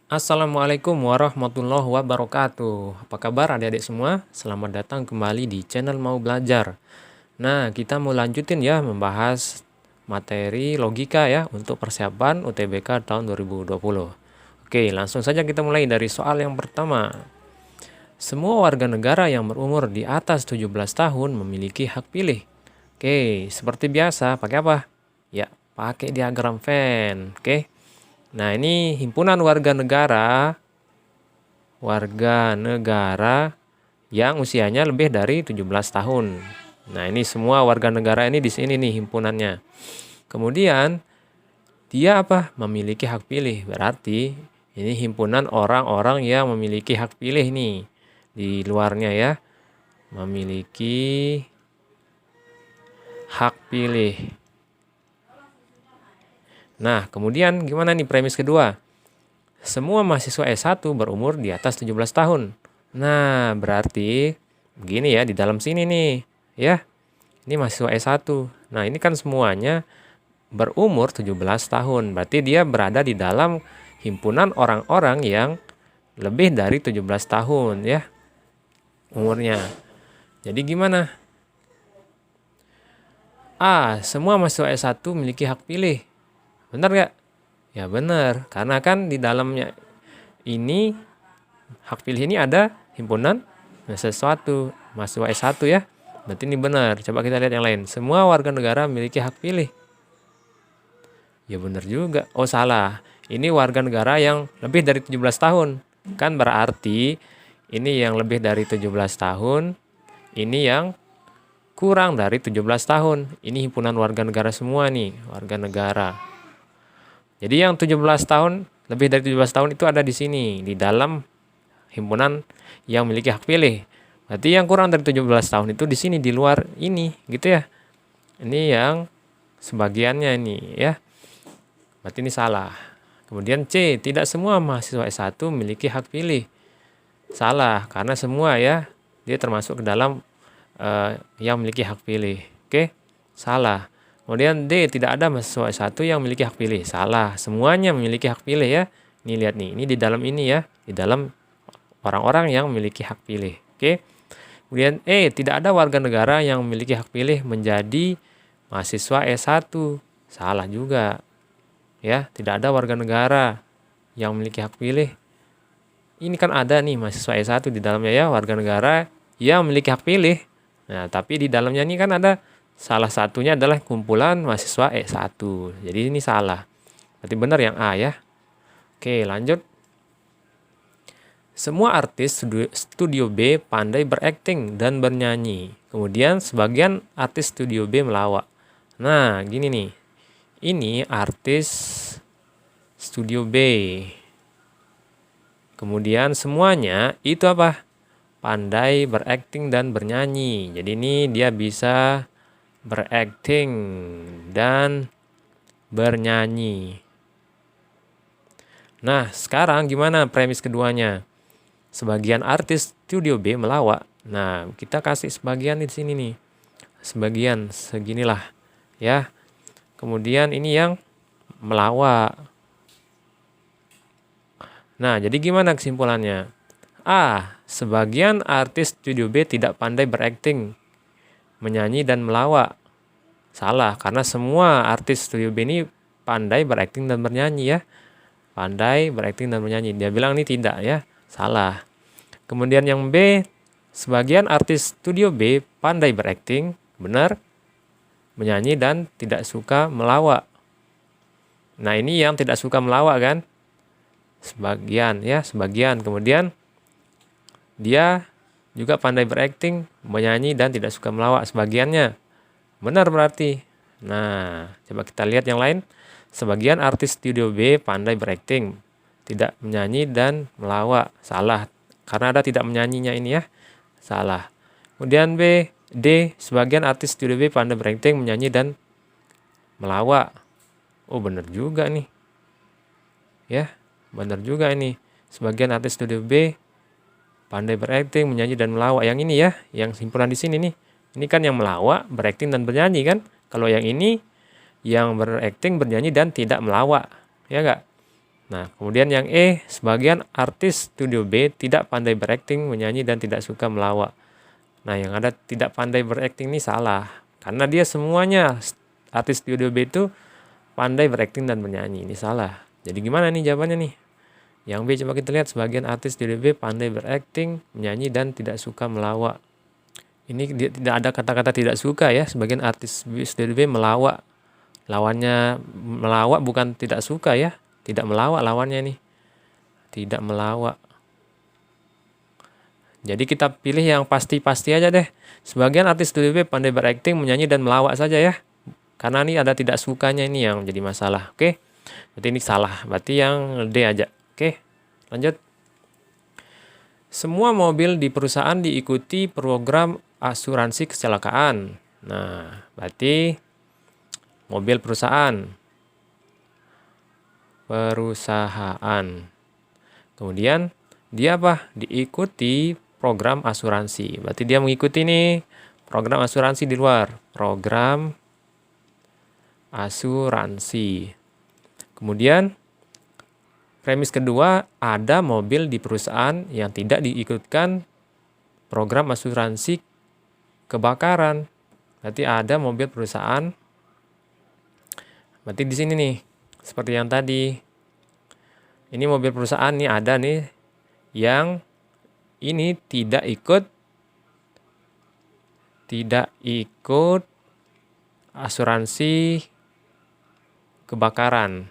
Assalamualaikum warahmatullahi wabarakatuh. Apa kabar adik-adik semua? Selamat datang kembali di channel Mau Belajar. Nah, kita mau lanjutin ya membahas materi logika ya untuk persiapan UTBK tahun 2020. Oke, langsung saja kita mulai dari soal yang pertama. Semua warga negara yang berumur di atas 17 tahun memiliki hak pilih. Oke, seperti biasa, pakai apa? Ya, pakai diagram Venn. Oke. Nah, ini himpunan warga negara yang usianya lebih dari 17 tahun. Nah, ini semua warga negara ini di sini nih himpunannya. Kemudian dia apa? Memiliki hak pilih. Berarti ini himpunan orang-orang yang memiliki hak pilih nih di luarnya ya. Memiliki hak pilih. Nah, kemudian gimana nih premis kedua? Semua mahasiswa S1 berumur di atas 17 tahun. Nah, berarti begini ya di dalam sini nih, ya. Ini mahasiswa S1. Nah, ini kan semuanya berumur 17 tahun. Berarti dia berada di dalam himpunan orang-orang yang lebih dari 17 tahun ya umurnya. Jadi gimana? Semua mahasiswa S1 memiliki hak pilih. Benar nggak? Ya benar, karena kan di dalamnya ini hak pilih ini ada himpunan sesuatu mahasiswa S1 ya. Berarti ini benar. Coba kita lihat yang lain. Semua warga negara memiliki hak pilih. Ya benar juga. Oh salah. Ini warga negara yang lebih dari 17 tahun. Kan berarti ini yang lebih dari 17 tahun, ini yang kurang dari 17 tahun. Ini himpunan warga negara semua nih, warga negara. Jadi yang 17 tahun, lebih dari 17 tahun itu ada di sini, di dalam himpunan yang memiliki hak pilih. Berarti yang kurang dari 17 tahun itu di sini, di luar ini, gitu ya. Ini yang sebagiannya ini ya. Berarti ini salah. Kemudian C, tidak semua mahasiswa S1 memiliki hak pilih. Salah, karena semua ya, dia termasuk ke dalam yang memiliki hak pilih. Oke, salah. Kemudian D, tidak ada mahasiswa S1 yang memiliki hak pilih. Salah, semuanya memiliki hak pilih ya. Ini lihat nih, ini di dalam ini ya, di dalam orang-orang yang memiliki hak pilih. Oke. Kemudian E, tidak ada warga negara yang memiliki hak pilih menjadi mahasiswa S1. Salah juga. Ya, tidak ada warga negara yang memiliki hak pilih. Ini kan ada nih mahasiswa S1 di dalamnya ya, warga negara yang memiliki hak pilih. Nah, tapi di dalamnya ini kan ada salah satunya adalah kumpulan mahasiswa S1. Jadi ini salah. Berarti benar yang A ya. Oke, lanjut. Semua artis studio B pandai berakting dan bernyanyi. Kemudian sebagian artis studio B melawak. Nah, gini nih. Ini artis studio B. Kemudian semuanya itu apa? Pandai berakting dan bernyanyi. Jadi ini dia bisa berakting dan bernyanyi. Nah, sekarang gimana premis keduanya? Sebagian artis studio B melawak. Nah, kita kasih sebagian di sini nih. Sebagian seginilah ya. Kemudian ini yang melawak. Nah, jadi gimana kesimpulannya? Sebagian artis studio B tidak pandai berakting, menyanyi dan melawak. Salah, karena semua artis studio B ini pandai berakting dan bernyanyi ya. Pandai berakting dan bernyanyi. Dia bilang ini tidak ya. Salah. Kemudian yang B, sebagian artis studio B pandai berakting, benar, menyanyi dan tidak suka melawak. Nah, ini yang tidak suka melawak kan? Sebagian ya, sebagian. Kemudian dia juga pandai berakting, menyanyi dan tidak suka melawak, sebagiannya. Benar berarti. Nah, coba kita lihat yang lain. Sebagian artis studio B pandai berakting, tidak menyanyi dan melawak. Salah, karena ada tidak menyanyinya ini ya. Salah. Kemudian B, D, sebagian artis studio B pandai berakting, menyanyi dan melawak. Oh, benar juga nih. Ya, benar juga ini. Sebagian artis studio B pandai berakting, menyanyi dan melawak. Yang ini ya, yang himpunan di sini nih. Ini kan yang melawak, berakting dan bernyanyi kan. Kalau yang ini yang berakting, bernyanyi dan tidak melawak. Ya enggak? Nah, kemudian yang E, sebagian artis studio B tidak pandai berakting, menyanyi, dan tidak suka melawak. Nah, yang ada tidak pandai berakting ini salah. Karena dia semuanya artis studio B itu pandai berakting dan menyanyi. Ini salah. Jadi gimana nih jawabannya nih? Yang B coba kita lihat, sebagian artis studio B pandai berakting, menyanyi, dan tidak suka melawak. Ini tidak ada kata-kata tidak suka ya. Sebagian artis studio B melawak. Lawannya melawak bukan tidak suka ya. Tidak melawak lawannya nih. Tidak melawak. Jadi kita pilih yang pasti-pasti aja deh. Sebagian artis studio B pandai berakting, menyanyi, dan melawak saja ya. Karena ini ada tidak sukanya ini yang jadi masalah. Oke. Berarti ini salah. Berarti yang D aja. Oke. Lanjut. Semua mobil di perusahaan diikuti program asuransi kecelakaan. Nah, berarti mobil perusahaan. Kemudian dia apa? Diikuti program asuransi. Berarti dia mengikuti nih program asuransi di luar. Program asuransi. Kemudian premis kedua, ada mobil di perusahaan yang tidak diikutkan program asuransi kebakaran. Berarti ada mobil perusahaan. Berarti di sini nih, seperti yang tadi. Ini mobil perusahaan nih ada nih yang ini tidak ikut asuransi kebakaran.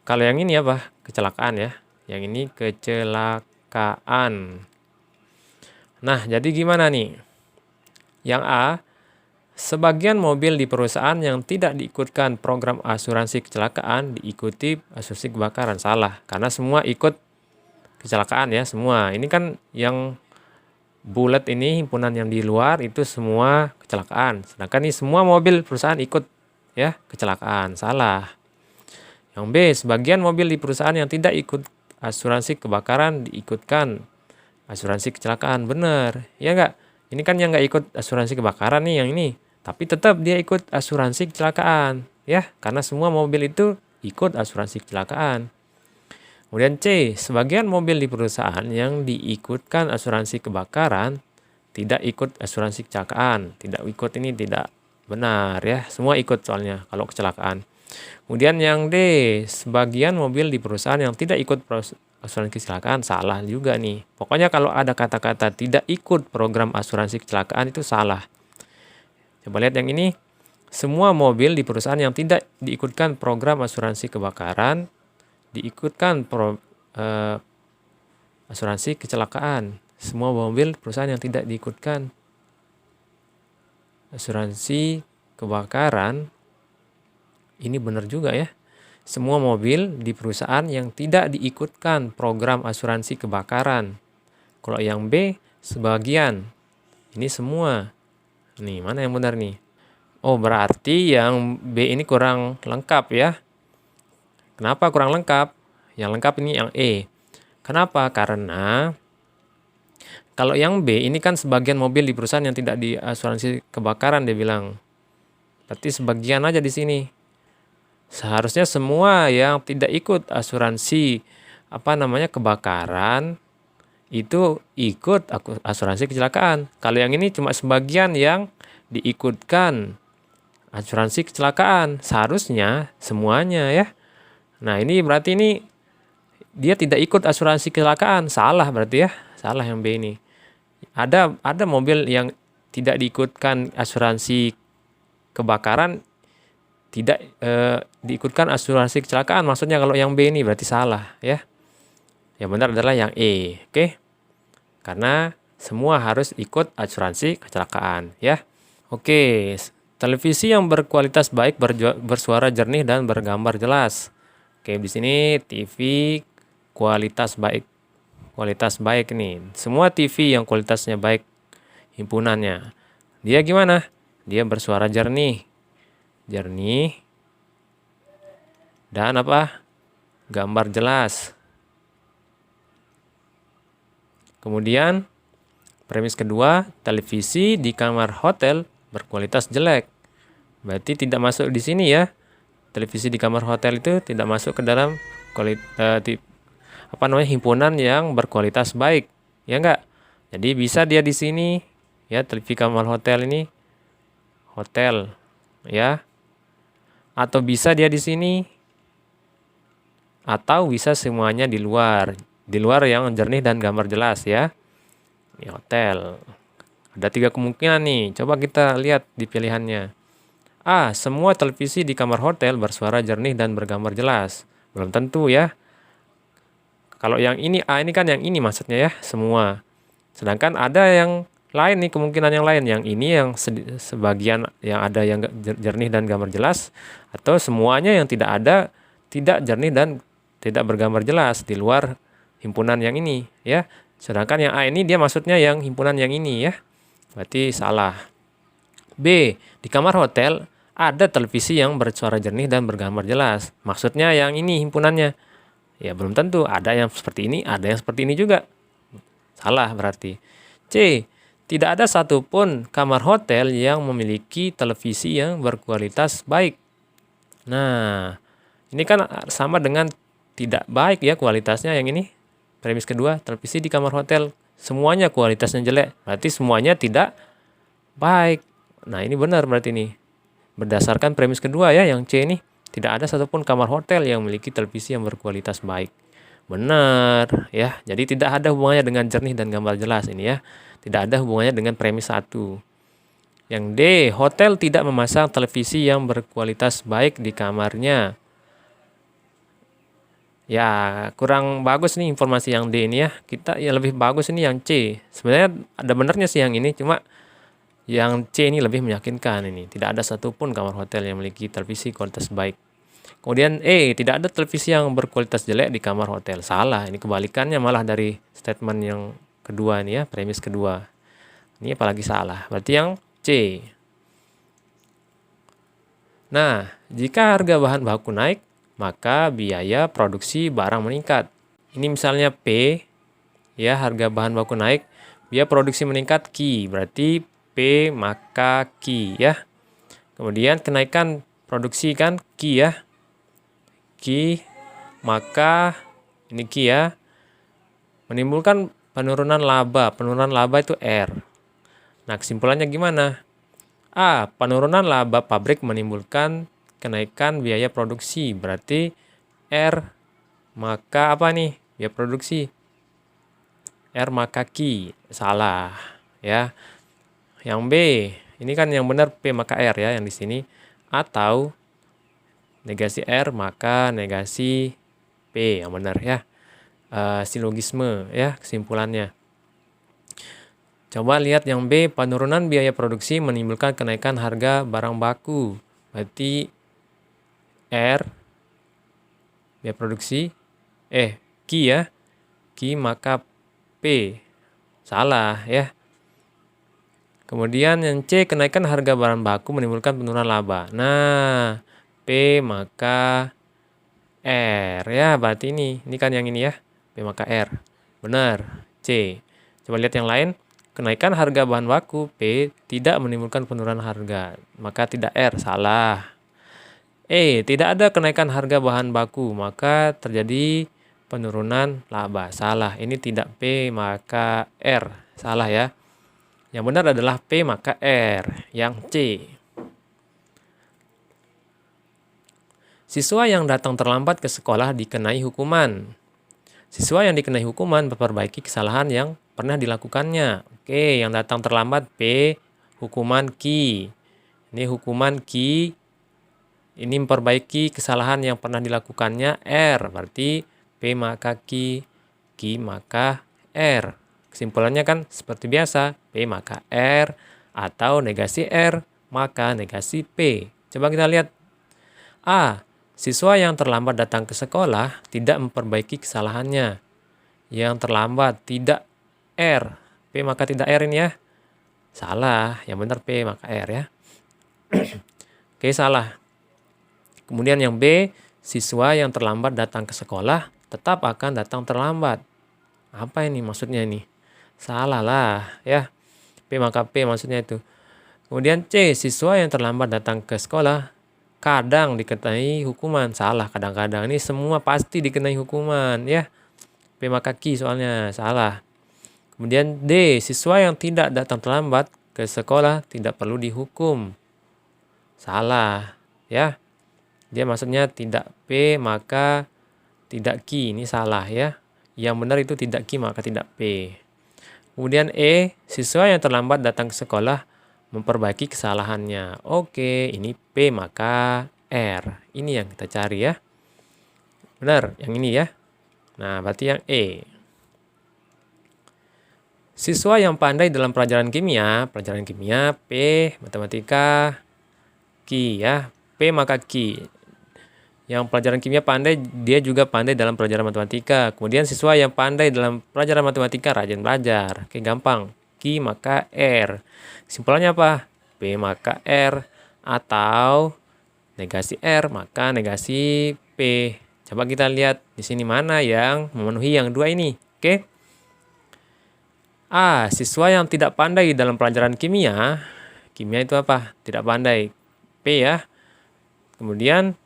Kalau yang ini apa? Kecelakaan ya. Yang ini kecelakaan. Nah, jadi gimana nih? Yang A, sebagian mobil di perusahaan yang tidak diikutkan program asuransi kecelakaan diikuti asuransi kebakaran. Salah, karena semua ikut kecelakaan ya, semua. Ini kan yang bulat ini, himpunan yang di luar itu semua kecelakaan. Sedangkan ini semua mobil perusahaan ikut ya, kecelakaan. Salah. Yang B, sebagian mobil di perusahaan yang tidak ikut asuransi kebakaran diikutkan asuransi kecelakaan. Benar, ya enggak? Ini kan yang nggak ikut asuransi kebakaran nih yang ini. Tapi tetap dia ikut asuransi kecelakaan. Ya, karena semua mobil itu ikut asuransi kecelakaan. Kemudian C, sebagian mobil di perusahaan yang diikutkan asuransi kebakaran tidak ikut asuransi kecelakaan. Tidak ikut ini tidak benar ya. Semua ikut soalnya kalau kecelakaan. Kemudian yang D, sebagian mobil di perusahaan yang tidak ikut asuransi kecelakaan. Salah juga nih. Pokoknya kalau ada kata-kata tidak ikut program asuransi kecelakaan itu salah. Coba lihat yang ini. Semua mobil di perusahaan yang tidak diikutkan program asuransi kebakaran diikutkan asuransi kecelakaan. Semua mobil perusahaan yang tidak diikutkan asuransi kebakaran. Ini benar juga ya. Semua mobil di perusahaan yang tidak diikutkan program asuransi kebakaran. Kalau yang B, sebagian. Ini semua. Nih, mana yang benar nih? Oh, berarti yang B ini kurang lengkap ya. Kenapa kurang lengkap? Yang lengkap ini yang E. Kenapa? Karena kalau yang B ini kan sebagian mobil di perusahaan yang tidak diasuransi kebakaran dia bilang. Berarti sebagian aja di sini. Seharusnya semua yang tidak ikut asuransi kebakaran itu ikut asuransi kecelakaan. Kalau yang ini cuma sebagian yang diikutkan asuransi kecelakaan. Seharusnya semuanya ya. Nah, ini berarti ini dia tidak ikut asuransi kecelakaan. Salah berarti ya. Salah yang B ini. Ada mobil yang tidak diikutkan asuransi kebakaran, tidak diikutkan asuransi kecelakaan. Maksudnya kalau yang B ini berarti salah ya. Yang benar adalah yang E. Oke. Karena semua harus ikut asuransi kecelakaan ya. Oke. Televisi yang berkualitas baik, bersuara jernih, dan bergambar jelas. Oke, di sini TV kualitas baik. Kualitas baik nih. Semua TV yang kualitasnya baik himpunannya. Dia gimana? Dia bersuara jernih. Jernih. Dan apa? Gambar jelas. Kemudian premis kedua, televisi di kamar hotel berkualitas jelek. Berarti tidak masuk di sini ya. televisi di kamar hotel itu tidak masuk ke dalam himpunan yang berkualitas baik, ya enggak? Jadi bisa dia di sini, ya, televisi kamar hotel ini hotel, ya, atau bisa dia di sini, atau bisa semuanya di luar yang jernih dan gambar jelas, ya. Ini hotel. Ada 3 kemungkinan nih. Coba kita lihat di pilihannya. A. Semua televisi di kamar hotel bersuara jernih dan bergambar jelas. Belum tentu, ya. Kalau yang ini A, ini kan yang ini maksudnya, ya, semua. Sedangkan ada yang lain nih, kemungkinan yang lain. Yang ini yang sebagian yang ada yang jernih dan gambar jelas, atau semuanya yang tidak ada, tidak jernih dan tidak bergambar jelas di luar himpunan yang ini, ya. Sedangkan yang A ini dia maksudnya yang himpunan yang ini, ya. Berarti salah. B. Di kamar hotel ada televisi yang bersuara jernih dan bergambar jelas. Maksudnya yang ini himpunannya. Ya, belum tentu. Ada yang seperti ini, ada yang seperti ini juga. Salah berarti. C. Tidak ada satupun kamar hotel yang memiliki televisi yang berkualitas baik. Nah, ini kan sama dengan tidak baik, ya, kualitasnya yang ini. Premis kedua, televisi di kamar hotel semuanya kualitasnya jelek. Berarti semuanya tidak baik. Nah, ini benar berarti ini. Berdasarkan premis kedua, ya, yang C ini, tidak ada satupun kamar hotel yang memiliki televisi yang berkualitas baik. Benar, ya. Jadi tidak ada hubungannya dengan jernih dan gambar jelas ini, ya. Tidak ada hubungannya dengan premis 1. Yang D, hotel tidak memasang televisi yang berkualitas baik di kamarnya. Ya, kurang bagus nih informasi yang D ini, ya. Kita ya lebih bagus ini yang C. Sebenarnya ada benarnya sih yang ini, cuma yang C ini lebih meyakinkan ini. Tidak ada satupun kamar hotel yang memiliki televisi kualitas baik. Kemudian E, tidak ada televisi yang berkualitas jelek di kamar hotel. Salah, ini kebalikannya malah dari statement yang kedua ini, ya, premis kedua. Ini apalagi salah. Berarti yang C. Nah, jika harga bahan baku naik, maka biaya produksi barang meningkat. Ini misalnya P, ya, harga bahan baku naik, biaya produksi meningkat Q, berarti P maka Q, ya. Kemudian kenaikan produksi kan Q, ya. Q maka ini Q, ya, menimbulkan penurunan laba. Penurunan laba itu R. Nah, kesimpulannya gimana? A. Penurunan laba pabrik menimbulkan kenaikan biaya produksi. Berarti R maka apa nih? Biaya produksi. R maka Q. Salah, ya. Yang B, ini kan yang benar P maka R, ya, yang di sini. Atau negasi R maka negasi P, yang benar, ya. Silogisme, ya, kesimpulannya. Coba lihat yang B, penurunan biaya produksi menimbulkan kenaikan harga barang baku. Berarti R, biaya produksi, Q, ya. Q maka P. Salah, ya. Kemudian yang C, kenaikan harga barang baku menimbulkan penurunan laba. Nah, P maka R, ya. Berarti ini kan yang ini, ya. P maka R. Benar, C. Coba lihat yang lain. Kenaikan harga bahan baku P tidak menimbulkan penurunan harga, maka tidak R. Salah. E, tidak ada kenaikan harga bahan baku, maka terjadi penurunan laba. Salah. Ini tidak P maka R. Salah, ya. Yang benar adalah P maka R, yang C. Siswa yang datang terlambat ke sekolah dikenai hukuman. Siswa yang dikenai hukuman memperbaiki kesalahan yang pernah dilakukannya. Oke, yang datang terlambat P, hukuman Q. Ini hukuman Q, ini memperbaiki kesalahan yang pernah dilakukannya R. Berarti P maka Q, Q maka R. Kesimpulannya kan seperti biasa, P maka R, atau negasi R maka negasi P. Coba kita lihat. A. Siswa yang terlambat datang ke sekolah tidak memperbaiki kesalahannya. Yang terlambat tidak R. P maka tidak R ini, ya. Salah. Yang benar P maka R, ya. Oke, salah. Kemudian yang B, siswa yang terlambat datang ke sekolah tetap akan datang terlambat. Apa ini maksudnya ini? Salah lah, ya. P maka P maksudnya itu. Kemudian C, siswa yang terlambat datang ke sekolah kadang dikenai hukuman. Salah, kadang-kadang. Ini semua pasti dikenai hukuman ya. P maka ki soalnya, salah. Kemudian D, siswa yang tidak datang terlambat ke sekolah tidak perlu dihukum. Salah ya. Dia maksudnya tidak P maka tidak ki. Ini salah ya. Yang benar itu tidak ki maka tidak P. Kemudian E, siswa yang terlambat datang ke sekolah memperbaiki kesalahannya. Oke, ini P maka R. Ini yang kita cari ya. Benar, yang ini ya. Nah, berarti yang E. Siswa yang pandai dalam pelajaran kimia P, matematika, ki ya. P maka ki. Yang pelajaran kimia pandai, dia juga pandai dalam pelajaran matematika. Kemudian siswa yang pandai dalam pelajaran matematika rajin belajar. Oke, gampang. Ki maka R. Kesimpulannya apa? P maka R. Atau negasi R maka negasi P. Coba kita lihat di sini mana yang memenuhi yang dua ini. Oke. A, siswa yang tidak pandai dalam pelajaran kimia. Kimia itu apa? Tidak pandai. P ya. Kemudian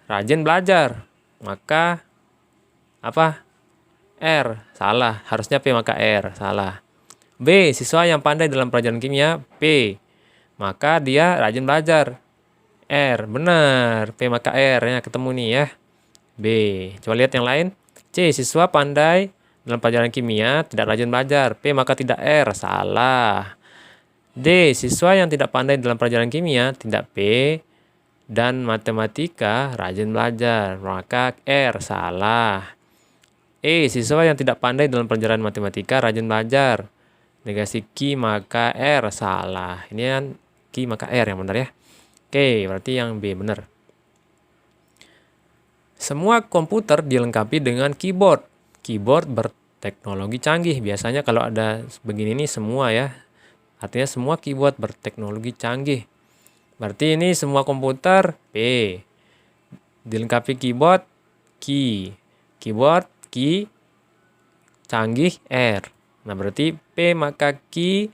rajin belajar. Maka apa? R. Salah. Harusnya P maka R. Salah. B, siswa yang pandai dalam pelajaran kimia. P. Maka dia rajin belajar. R. Benar. P maka R. Ya, ketemu nih ya. B. Coba lihat yang lain. C, siswa pandai dalam pelajaran kimia tidak rajin belajar. P maka tidak R. Salah. D, siswa yang tidak pandai dalam pelajaran kimia tidak P dan matematika rajin belajar. Maka R. Salah. E, siswa yang tidak pandai dalam pelajaran matematika rajin belajar. Negasi ki maka R. Salah. Ini kan ki maka R yang benar ya. Oke, berarti yang B benar. Semua komputer dilengkapi dengan keyboard. Keyboard berteknologi canggih. Biasanya kalau ada begini nih semua ya. Artinya semua keyboard berteknologi canggih. Berarti ini semua komputer P. Dilengkapi keyboard Q. Keyboard Q. Canggih R. Nah berarti P maka Q.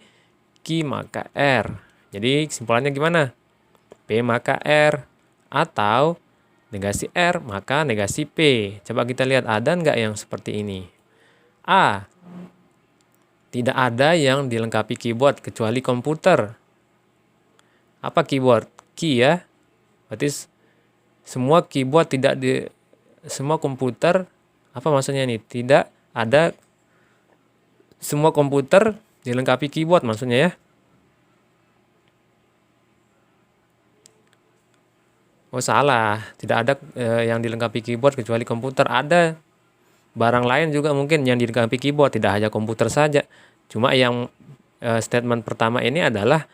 Q maka R. Jadi kesimpulannya gimana? P maka R. Atau negasi R maka negasi P. Coba kita lihat ada nggak yang seperti ini. A. Tidak ada yang dilengkapi keyboard kecuali komputer. Apa keyboard? Key ya. Berarti semua keyboard tidak di semua komputer, apa maksudnya ini? Tidak ada semua komputer dilengkapi keyboard maksudnya ya. Oh salah, tidak ada yang dilengkapi keyboard kecuali komputer. Ada barang lain juga mungkin yang dilengkapi keyboard, tidak hanya komputer saja. Cuma yang statement pertama ini adalah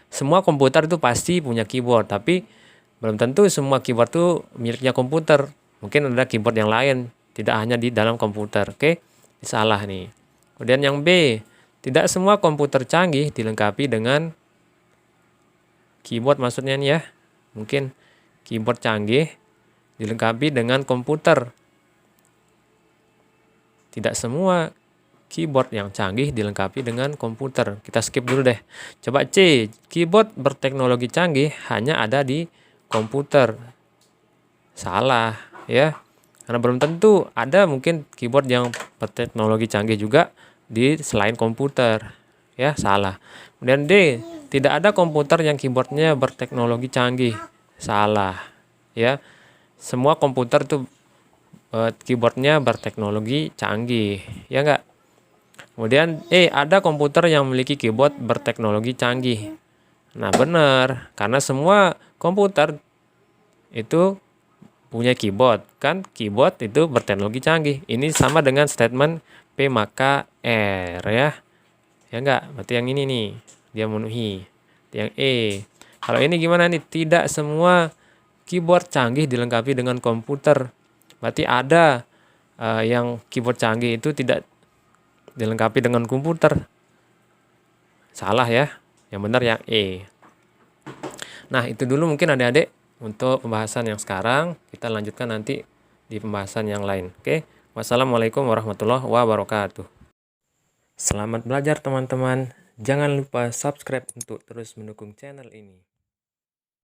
semua komputer itu pasti punya keyboard, tapi belum tentu semua keyboard itu miliknya komputer. Mungkin ada keyboard yang lain, tidak hanya di dalam komputer. Oke, salah nih. Kemudian yang B, tidak semua komputer canggih dilengkapi dengan keyboard maksudnya nih ya. Mungkin keyboard canggih dilengkapi dengan komputer. Tidak semua keyboard yang canggih dilengkapi dengan komputer. Kita skip dulu deh. Coba C, keyboard berteknologi canggih hanya ada di komputer. Salah ya. Karena belum tentu ada mungkin keyboard yang berteknologi canggih juga di selain komputer. Ya, salah. Kemudian D, tidak ada komputer yang keyboardnya berteknologi canggih. Salah ya. Semua komputer itu keyboardnya berteknologi canggih, ya enggak? Kemudian ada komputer yang memiliki keyboard berteknologi canggih. Nah benar, karena semua komputer itu punya keyboard, kan keyboard itu berteknologi canggih. Ini sama dengan statement P maka R ya. Ya enggak? Berarti yang ini nih dia memenuhi. Yang E. Kalau ini gimana nih? Tidak semua keyboard canggih dilengkapi dengan komputer. Berarti ada yang keyboard canggih itu tidak dilengkapi dengan komputer. Salah ya. Yang benar yang E. Nah, itu dulu mungkin adik-adik untuk pembahasan yang sekarang. Kita lanjutkan nanti di pembahasan yang lain. Oke. Wassalamualaikum warahmatullahi wabarakatuh. Selamat belajar teman-teman. Jangan lupa subscribe untuk terus mendukung channel ini.